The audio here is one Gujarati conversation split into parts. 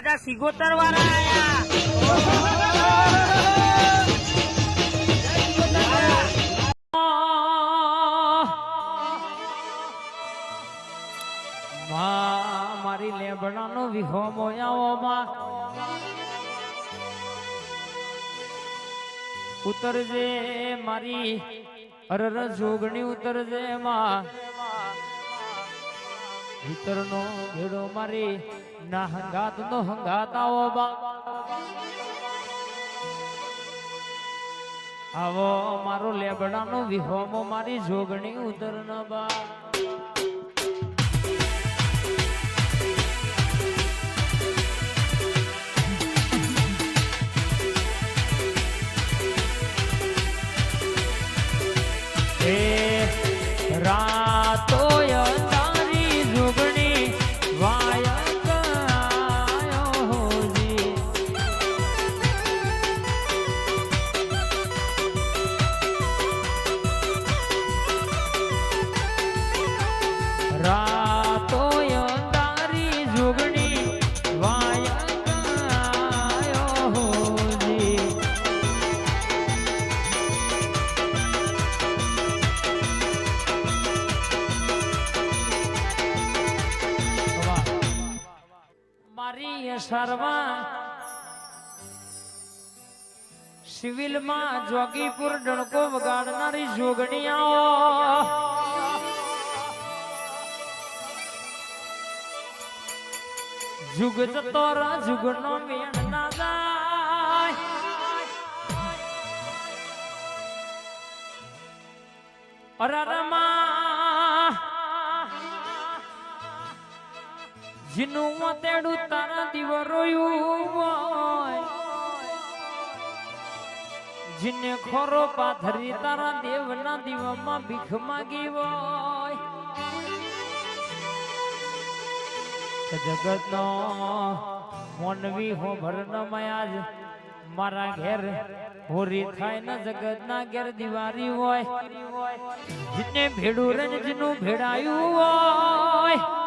બધા સિગોતર વાળા આયા. મારી લેબડાનો વિહો મોયાઓમાં ઉતરજે મારી અરર જોગણી ઉતરજે માં ભીતરનો ભેડો મારી ના હંગાત નો હંગાત આવો બા આવો મારો લેબડાનો વિહોમો મારી જોગણી ઉતરન બા રાતો તારી જોગણી વાયક આયો હોજી રાતો તારી જોગણી વાયક આયો હોજી સર્વા સિવિલ માં જોગીપુર ડણકો વગાડનારી જોગણીઓ જુગ જતો રા જુગ નો મેળ ના જાય અરરમાં જીનું તેડું તારા દીવ રોયું હોય જીને ખોરો પાથરી તારા દેવના દીવામાં ભીખ માગી હોય જગતનો મોનવી હો ભરન મયાજ મારા ઘેર હોરી થાય ને જગતના ઘેર દિવારી હોય જીને ભેડું રંજ જીનું ભેડાયું હોય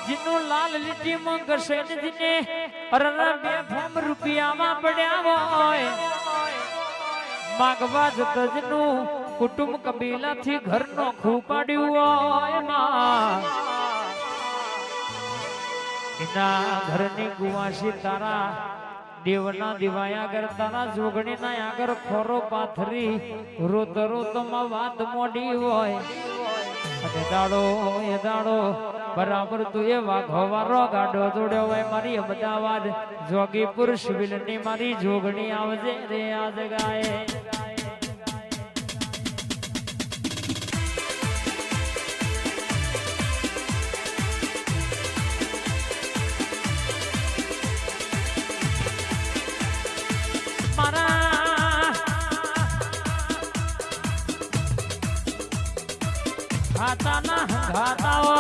જીનું લાલ લીટી માં ઘસે જીને અરર બે ફેમ રૂપિયામાં પડ્યા હોય માગવા જતો જીનું કુટુંબ કબીલા થી ઘર નો ખૂપાડ્યું હોય માં એના ઘરની કુવાસી તારા દેવના દિવાયા આગળ તારા જોગણી ના આગળ ખોરો પાથરી રોત રોતમાં વાત મોડી હોય અને દાડો એ દાડો બરાબર તું એ વાઘવારો ગાડો જોડ્યો હોય મારી અમદાવાદ જોગીપુર સિવિલ ની મારી જોગણી આવજે રે આજ ગાય ખાતાના હંગાતાઓ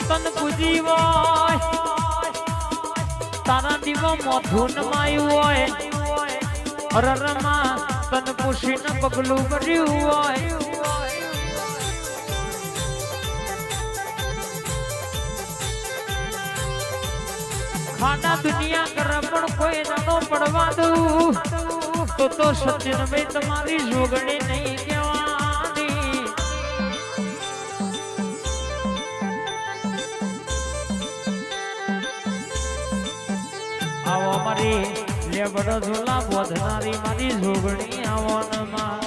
તન પૂજી હોય તારા દીવો મોઢું નમાયું હોય અરરમાં તન પૂછીને પગલું કર્યું હોય ખાના દુનિયા કર પણ કોઈ નાનો પડવા દઉં તો સચિન ભાઈ તમારી જોગણી નહીં કહેવાની આવો મારી લેબડો ઝોલા બોધનારી મારી જોગણી આવનમાં